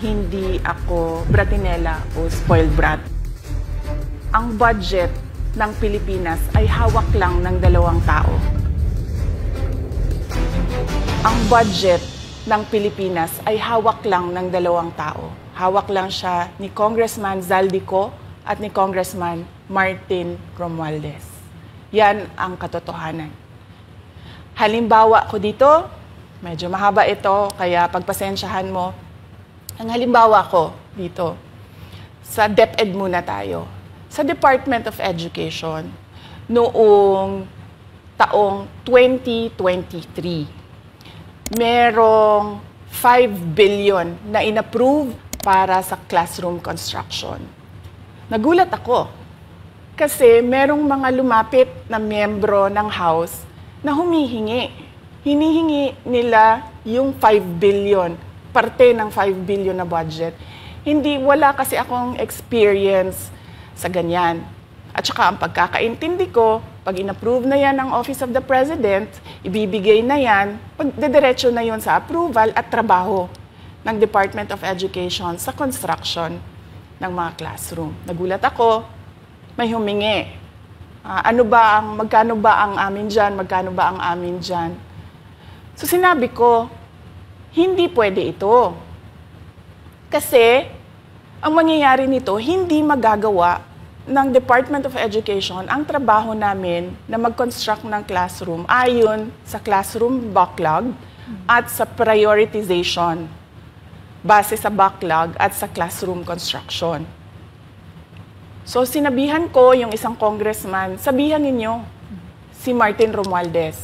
hindi ako bratinela o spoiled brat. Ang budget ng Pilipinas ay hawak lang ng 2 tao. Ang budget ng Pilipinas ay hawak lang ng 2 tao. Hawak lang siya ni Congressman Zaldico at ni Congressman Martin Romualdez. Yan ang katotohanan. Halimbawa ko dito, medyo mahaba ito, kaya pagpasensyahan mo. Ang halimbawa ko dito, sa DepEd muna tayo. Sa Department of Education, noong taong 2023, merong 5 billion na inapprove para sa classroom construction. Nagulat ako kasi merong mga lumapit na miyembro ng House na humihingi. Hinihingi nila yung 5 billion, parte ng 5 billion na budget. Wala kasi akong experience sa ganyan. At saka ang pagkakaintindi ko, pag inapprove na yan ng Office of the President, ibibigay na yan, pagdediretso na yon sa approval at trabaho ng Department of Education sa construction ng mga classroom. Nagulat ako, may humingi. Magkano ba ang amin dyan? Magkano ba ang amin dyan? So sinabi ko, hindi pwede ito. Kasi ang mangyayari nito, hindi magagawa ng Department of Education ang trabaho namin na mag-construct ng classroom ayon sa classroom backlog at sa prioritization base sa backlog at sa classroom construction. So sinabihan ko yung isang congressman, sabihan ninyo si Martin Romualdez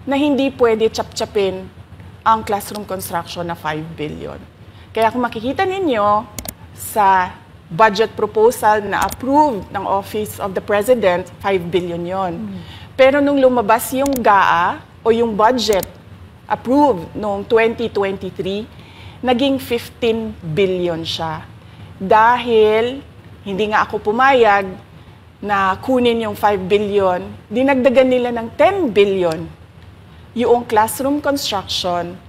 na hindi pwede chap-chapin ang classroom construction na 5 billion. Kaya kung makikita ninyo sa budget proposal na approved ng Office of the President, 5 billion yon. Pero nung lumabas yung GAA o yung budget approved noong 2023, naging 15 billion siya. Dahil hindi nga ako pumayag na kunin yung 5 billion, dinagdagan nila ng 10 billion yung classroom construction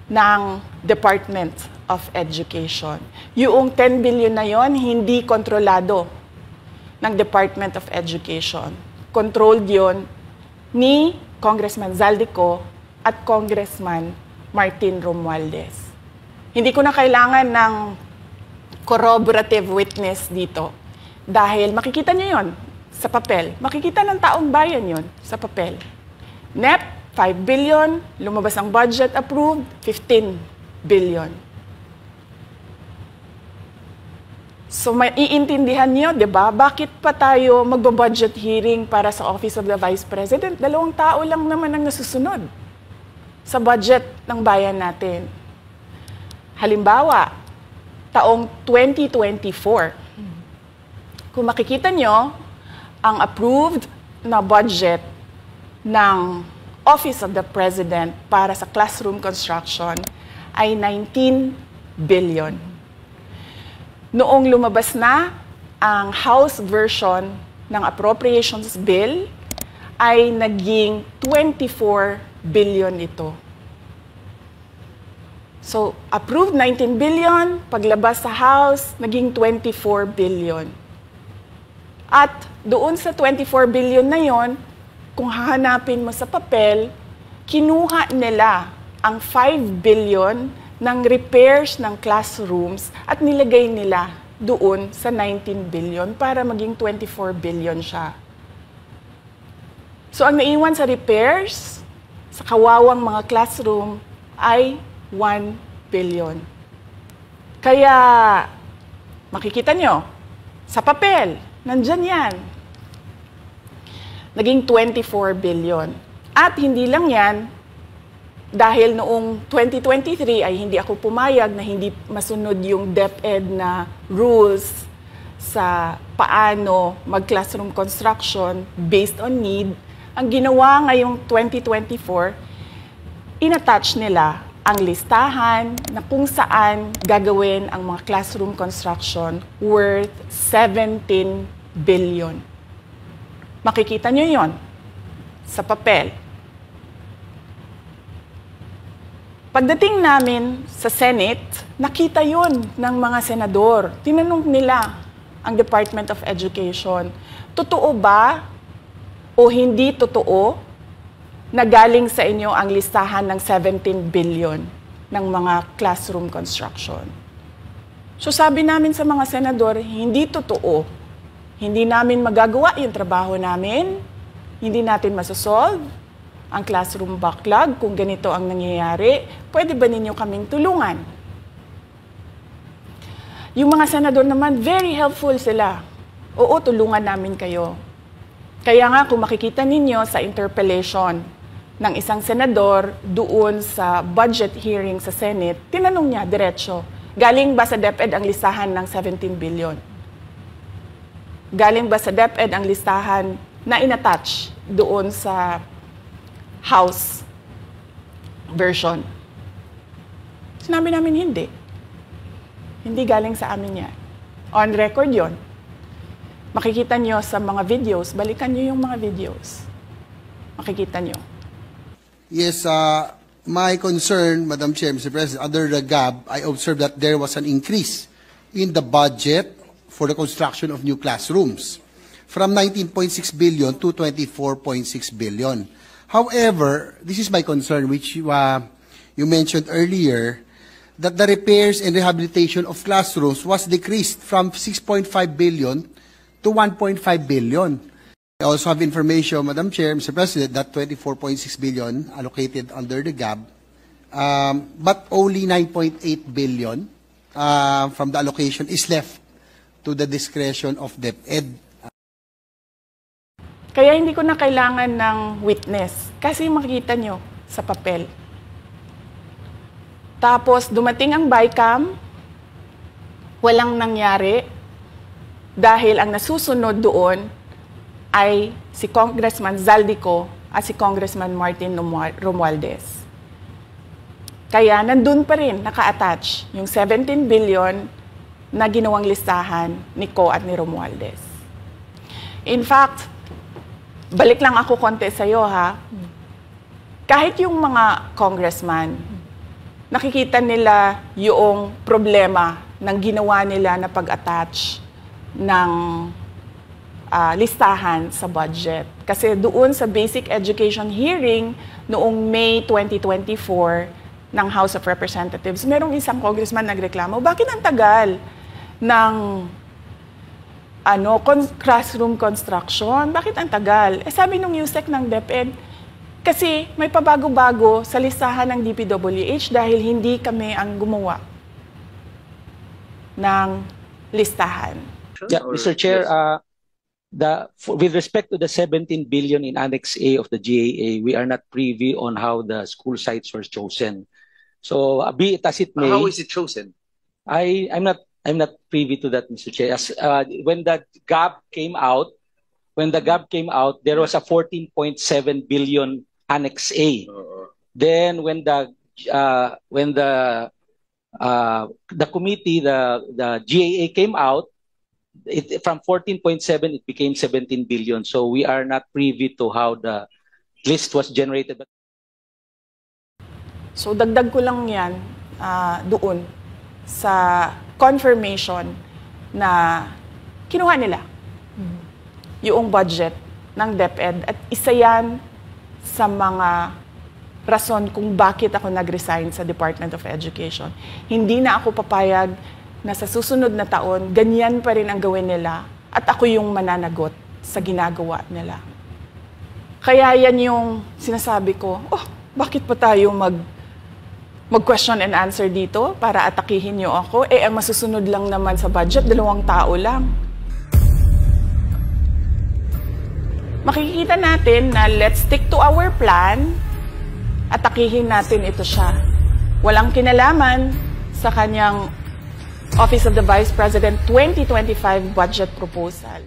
ng Department of Education. Yung 10 billion na yon hindi kontrolado ng Department of Education. Controlled yon ni Congressman Zaldico at Congressman Martin Romualdez. Hindi ko na kailangan ng corroborative witness dito dahil makikita nyo yon sa papel. Makikita ng taong bayan yon sa papel. NEP, 5 billion, lumabas ang budget approved, 15 billion. So maiintindihan niyo, 'di ba? Bakit pa tayo magbo-budget hearing para sa Office of the Vice President? 2 tao lang naman ang nasusunod sa budget ng bayan natin. Halimbawa, taong 2024. Kung makikita niyo, ang approved na budget ng Office of the President para sa classroom construction ay 19 billion. Noong lumabas na ang House version ng Appropriations Bill, ay naging 24 billion ito. So, approved 19 billion, paglabas sa House, naging 24 billion. At doon sa 24 billion na yon, kung hahanapin mo sa papel, kinuha nila ang 5 billion ng repairs ng classrooms at nilagay nila doon sa 19 billion para maging 24 billion siya. So ang naiwan sa repairs, sa kawawang mga classroom, ay 1 billion. Kaya, makikita nyo, sa papel, nandyan yan. Naging 24 billion. At hindi lang yan, dahil noong 2023 ay hindi ako pumayag na hindi masunod yung DepEd na rules sa paano mag-classroom construction based on need. Ang ginawa ngayong 2024, inattach nila ang listahan na kung saan gagawin ang mga classroom construction worth 17 billion. Makikita nyo yon sa papel. Pagdating namin sa Senate, nakita yun ng mga senador. Tinanong nila ang Department of Education, totoo ba o hindi totoo na galing sa inyo ang listahan ng 17 billion ng mga classroom construction? So sabi namin sa mga senador, hindi totoo. Hindi namin magagawa yung trabaho namin. Hindi natin masosolve ang classroom backlog kung ganito ang nangyayari. Pwede ba ninyo kaming tulungan? Yung mga senador naman, very helpful sila. Oo, tulungan namin kayo. Kaya nga kung makikita ninyo sa interpellation ng isang senador doon sa budget hearing sa Senate, tinanong niya diretso, galing ba sa DepEd ang listahan ng 17 billion? Galing ba sa DepEd ang listahan na inattach doon sa House version? Sinabi namin hindi. Hindi galing sa amin yan. On record yon. Makikita nyo sa mga videos, balikan nyo yung mga videos. Makikita nyo. Yes, my concern, Madam Chair, Mr. President, under the GAB, I observed that there was an increase in the budget for the construction of new classrooms from 19.6 billion to 24.6 billion. However, this is my concern, which you mentioned earlier, that the repairs and rehabilitation of classrooms was decreased from 6.5 billion to 1.5 billion. I also have information, Madam Chair, Mr. President, that 24.6 billion allocated under the GAB, but only 9.8 billion from the allocation is left to the discretion of DepEd. Kaya hindi ko na kailangan ng witness kasi makikita nyo sa papel. Tapos dumating ang BICAM, walang nangyari dahil ang nasusunod doon ay si Congressman Zaldico at si Congressman Martin Romualdez. Kaya nandun pa rin naka-attach yung 17 billion na ginawang listahan ni Co at ni Romualdez. In fact, balik lang ako konti sa'yo ha. Kahit yung mga congressman, nakikita nila yung problema ng ginawa nila na pag-attach ng listahan sa budget. Kasi doon sa basic education hearing noong May 2024 ng House of Representatives, merong isang congressman nagreklamo, bakit ang tagal ng classroom construction? Bakit ang tagal? Eh sabi nung USEC ng DepEd, kasi may pabago-bago sa listahan ng DPWH dahil hindi kami ang gumawa ng listahan. Yeah, Mr. Chair, with respect to the 17 billion in Annex A of the GAA, we are not privy on how the school sites were chosen. So, be it as it may. How is it chosen? I'm not privy to that, Mr. Chair. When the GAB came out, there was a 14.7 billion Annex A. Then when the committee, the GAA came out, from 14.7 it became 17 billion. So we are not privy to how the list was generated. So dagdag ko lang yan doon sa confirmation na kinuha nila yung budget ng DepEd at isa yan sa mga rason kung bakit ako nag-resign sa Department of Education. Hindi na ako papayag na sa susunod na taon, ganyan pa rin ang gawin nila at ako yung mananagot sa ginagawa nila. Kaya yan yung sinasabi ko, bakit pa tayo mag-question and answer dito para atakihin nyo ako? Ang masusunod lang naman sa budget, 2 tao lang. Makikita natin na let's stick to our plan, atakihin natin ito siya. Walang kinalaman sa kanyang Office of the Vice President 2025 budget proposal.